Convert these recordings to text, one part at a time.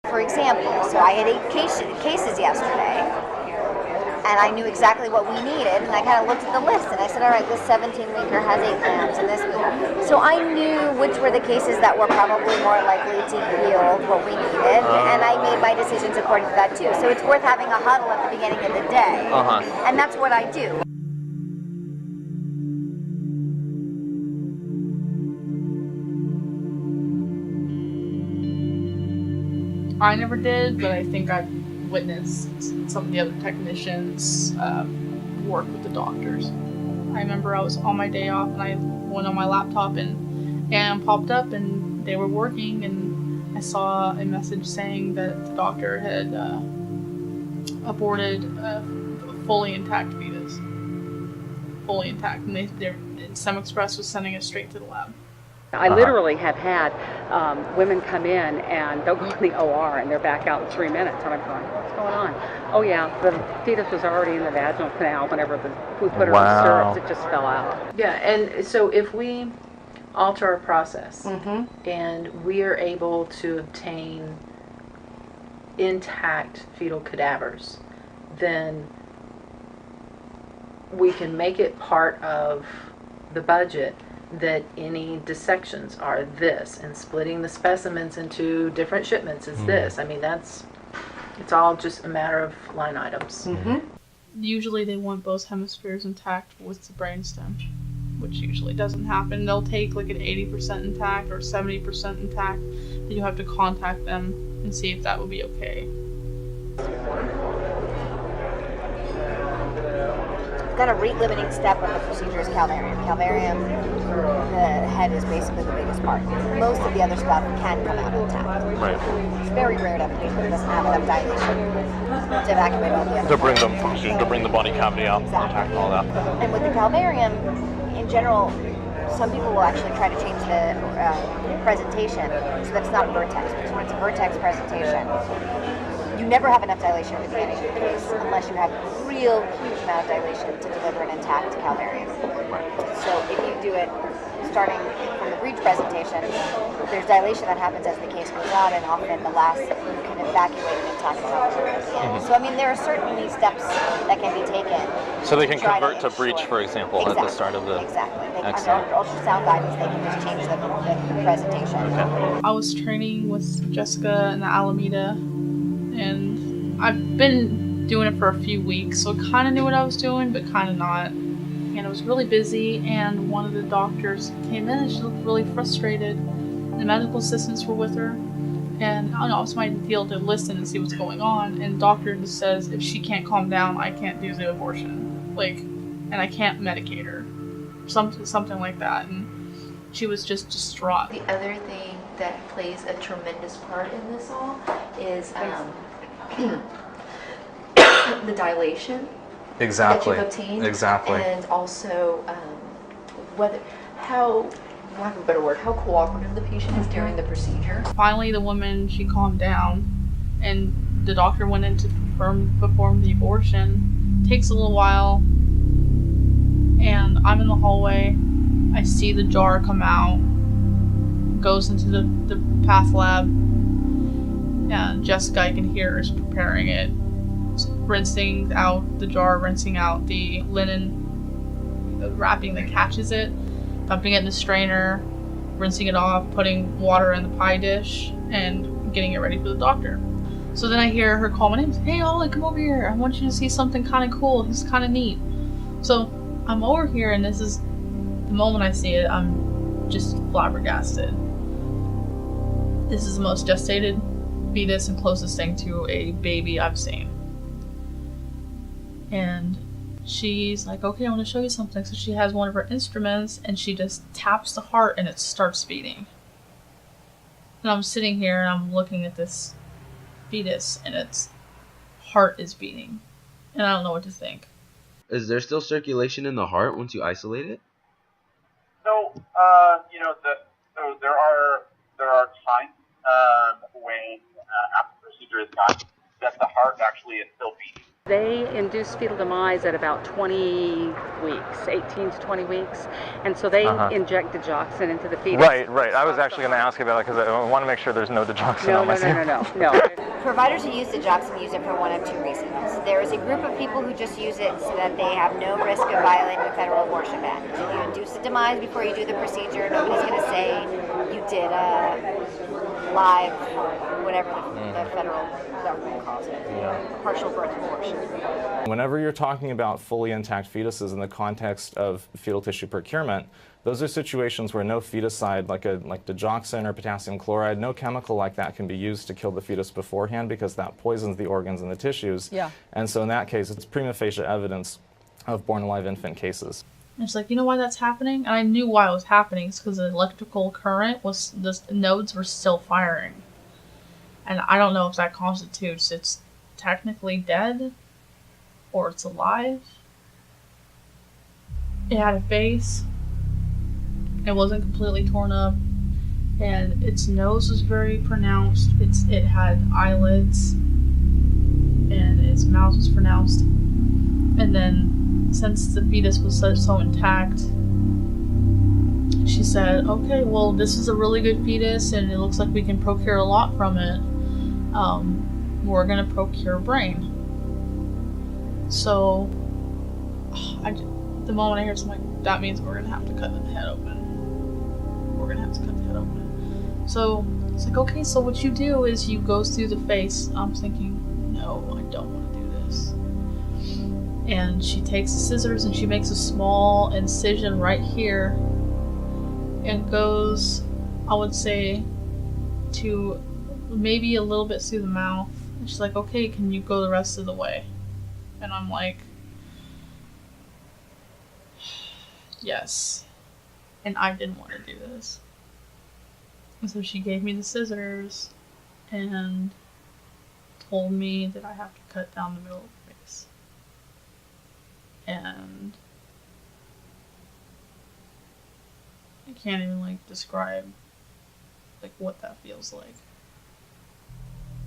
For example, so I had 8 cases yesterday, and I knew exactly what we needed, and I kind of looked at the list, and I said, all right, this 17-weeker has 8 grams, and this. So I knew which were the cases that were probably more likely to yield what we needed, and I made my decisions according to that too. So it's worth having a huddle at the beginning of the day, and that's what I do. I never did, but I think I've witnessed some of the other technicians work with the doctors. I remember I was on my day off and I went on my laptop and popped up and they were working, and I saw a message saying that the doctor had aborted a fully intact fetus. Fully intact, and StemExpress was sending it straight to the lab. I literally have had women come in and they'll go in the OR and they're back out in 3 minutes, and I'm going, what's going on? Oh yeah, the fetus was already in the vaginal canal whenever we put her on syrups, it just fell out. Yeah, and so if we alter our process and we are able to obtain intact fetal cadavers, then we can make it part of the budget that any dissections are this, and splitting the specimens into different shipments is this. I mean, it's all just a matter of line items. Usually they want both hemispheres intact with the brainstem, which usually doesn't happen. They'll take like an 80% intact or 70% intact, then you have to contact them and see if that would be okay. Got a rate-limiting step of the procedure is calvarium. Calvarium, the head is basically the biggest part. Most of the other stuff can come out intact. Right. It's very rare to have a patient that doesn't have enough dilation to evacuate all the other To bring the body cavity out, intact and all that. And with the calvarium, in general, some people will actually try to change the presentation so that it's not vertex. Because when it's a vertex presentation, you never have enough dilation at the beginning of the case unless you have real huge amount of dilation to deliver an intact calvarium. So if you do it starting from the breech presentation, there's dilation that happens as the case goes on, and often the last you can evacuate an intact calvarium at the end. So I mean, there are certainly steps that can be taken. So they can convert to breech, for example, at the start of the... Exactly. Under ultrasound guidance, they can just change the presentation. Okay. I was training with Jessica in the Alameda, and I've been doing it for a few weeks, so I kind of knew what I was doing, but kind of not. And it was really busy, and one of the doctors came in and she looked really frustrated. The medical assistants were with her, and I don't know, it's my deal to listen and see what's going on, and the doctor just says, if she can't calm down, I can't do the abortion. Like, and I can't medicate her. Something like that, and she was just distraught. The other thing that plays a tremendous part in this all is the dilation that you've obtained, and also how lack of a better word, how cooperative the patient is during the procedure. Finally, the woman, she calmed down, and the doctor went in to perform the abortion. Takes a little while, and I'm in the hallway. I see the jar come out, goes into the path lab, and Jessica, I can hear her, is preparing it, rinsing out the jar, rinsing out the linen wrapping that catches it, dumping it in the strainer, rinsing it off, putting water in the pie dish, and getting it ready for the doctor. So then I hear her call my name. Hey, Ollie, come over here. I want you to see something kind of cool. This is kind of neat. So I'm over here, and this is the moment I see it, I'm just flabbergasted. This is the most gestated fetus and closest thing to a baby I've seen. And she's like, okay, I want to show you something. So she has one of her instruments, and she just taps the heart, and it starts beating. And I'm sitting here, and I'm looking at this fetus, and its heart is beating. And I don't know what to think. Is there still circulation in the heart once you isolate it? So, so there are times when after the procedure is done that the heart actually is still beating. They induce fetal demise at about 20 weeks, 18 to 20 weeks, and so they inject digoxin into the fetus. Right. I was actually going to ask you about it because I want to make sure there's no digoxin on my sample. No. Providers who use digoxin use it for one of two reasons. There is a group of people who just use it so that they have no risk of violating the federal abortion ban. If you induce a demise before you do the procedure, nobody's going to say you did a live, whatever the federal government calls it, a partial birth abortion. Whenever you're talking about fully intact fetuses in the context of fetal tissue procurement, those are situations where no feticide, like digoxin or potassium chloride, no chemical like that can be used to kill the fetus beforehand because that poisons the organs and the tissues. Yeah. And so in that case, it's prima facie evidence of born alive infant cases. And it's like, you know why that's happening? And I knew why it was happening. It's because the electrical current was, the nodes were still firing. And I don't know if that constitutes it's technically dead or it's alive. It had a face. It wasn't completely torn up. And its nose was very pronounced. It had eyelids. And its mouth was pronounced. And then, since the fetus was so intact, she said, okay, well, this is a really good fetus and it looks like we can procure a lot from it. We're going to procure a brain. So, the moment I hear something like, that means we're going to have to cut the head open. We're going to have to cut the head open. So, it's like, okay, so what you do is you go through the face. I'm thinking, no, I don't want to do this. And she takes the scissors and she makes a small incision right here and goes, I would say, to maybe a little bit through the mouth. And she's like, okay, can you go the rest of the way? And I'm like, yes. And I didn't want to do this. And so she gave me the scissors and told me that I have to cut down the middle of the face. And I can't even describe what that feels like.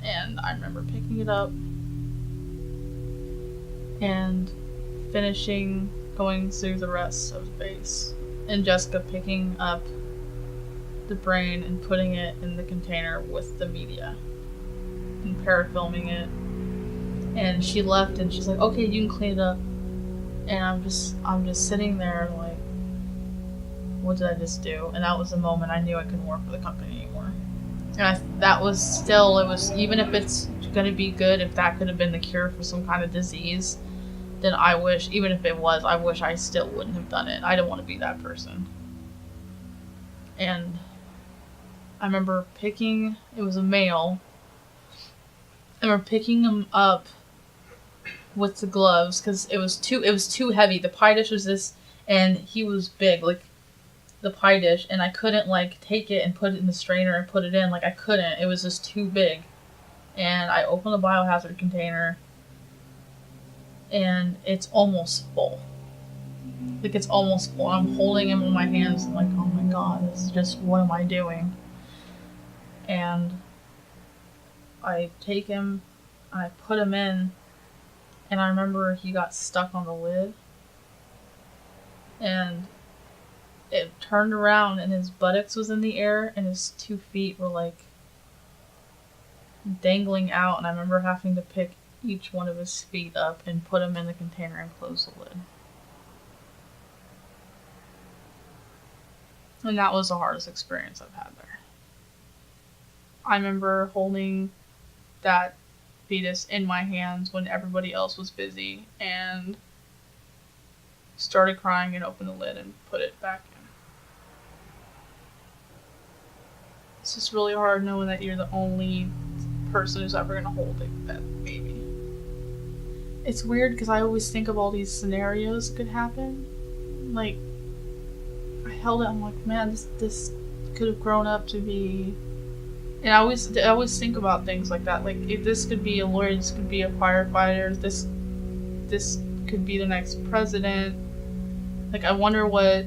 And I remember picking it up and finishing going through the rest of the face. And Jessica picking up the brain and putting it in the container with the media and parafilming it. And she left and she's like, okay, you can clean it up. And I'm just sitting there like, what did I just do? And that was the moment I knew I couldn't work for the company anymore. And that was still, it was, even if it's going to be good, if that could have been the cure for some kind of disease, then I wish, even if it was, I wish I still wouldn't have done it. I don't want to be that person. And I remember picking, it was a male, I remember picking him up with the gloves because it was too heavy. The pie dish was this, and he was big, the pie dish, and I couldn't take it and put it in the strainer and put it in. I couldn't. It was just too big. And I opened the biohazard container, and it's almost full. It's almost full. I'm holding him in my hands and oh my god, this is just, what am I doing? And I take him, and I put him in, and I remember he got stuck on the lid, and it turned around and his buttocks was in the air and his 2 feet were dangling out, and I remember having to pick each one of his feet up and put him in the container and close the lid. And that was the hardest experience I've had there. I remember holding that fetus in my hands when everybody else was busy and started crying and opened the lid and put it back in. It's just really hard knowing that you're the only person who's ever going to hold that baby. It's weird because I always think of all these scenarios that could happen. I held it, I'm like, man, this could have grown up to be... And I always think about things like that. If this could be a lawyer, this could be a firefighter, this could be the next president. I wonder what...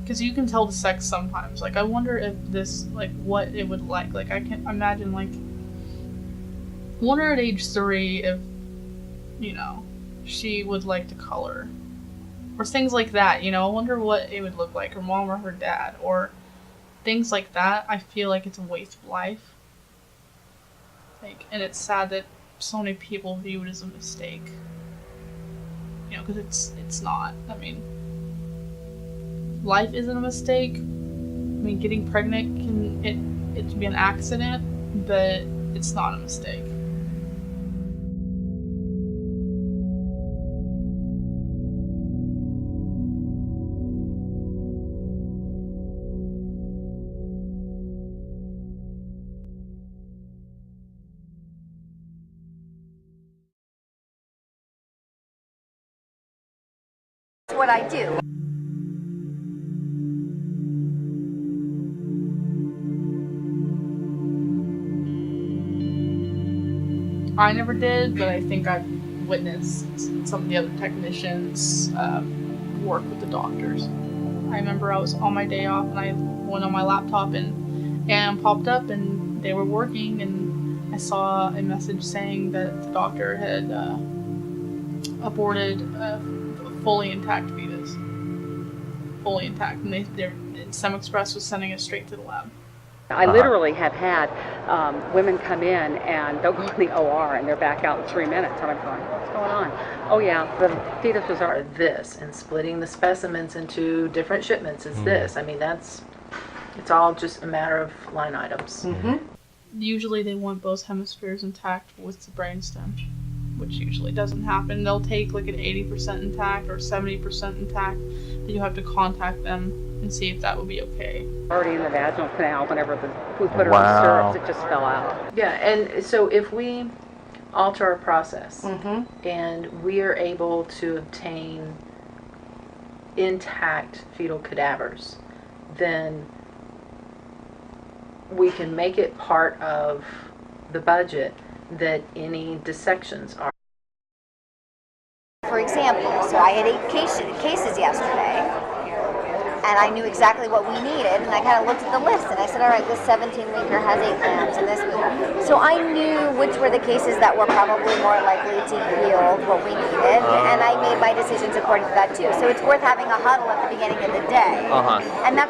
Because you can tell the sex sometimes. I wonder if this, what it would like. I can imagine, I wonder at age 3 if you know, she would like to color. Or things like that, you know, I wonder what it would look like, her mom or her dad, or things like that. I feel like it's a waste of life. Like, and it's sad that so many people view it as a mistake. You know, because it's not. I mean, life isn't a mistake. I mean, getting pregnant it be an accident, but it's not a mistake. That's what I do. I never did, but I think I've witnessed some of the other technicians work with the doctors. I remember I was on my day off and I went on my laptop and popped up and they were working, and I saw a message saying that the doctor had aborted a fully intact fetus. Fully intact. And StemExpress was sending it straight to the lab. I literally have had women come in and they'll go in the OR and they're back out in 3 minutes. And I'm going, what's going on? Oh yeah, the fetus was already this, and splitting the specimens into different shipments is this. I mean, it's all just a matter of line items. Usually they want both hemispheres intact with the brainstem, which usually doesn't happen. They'll take like an 80% intact or 70% intact, then you have to contact them and see if that would be okay. already in the vaginal canal whenever we put her on syrups, it just fell out. Yeah, and so if we alter our process and we are able to obtain intact fetal cadavers, then we can make it part of the budget that any dissections are. For example, so I had 8 cases yesterday, and I knew exactly what we needed, and I kind of looked at the list, and I said, all right, this 17-weeker has 8 grams, and this. So I knew which were the cases that were probably more likely to yield what we needed, and I made my decisions according to that too. So it's worth having a huddle at the beginning of the day, and that's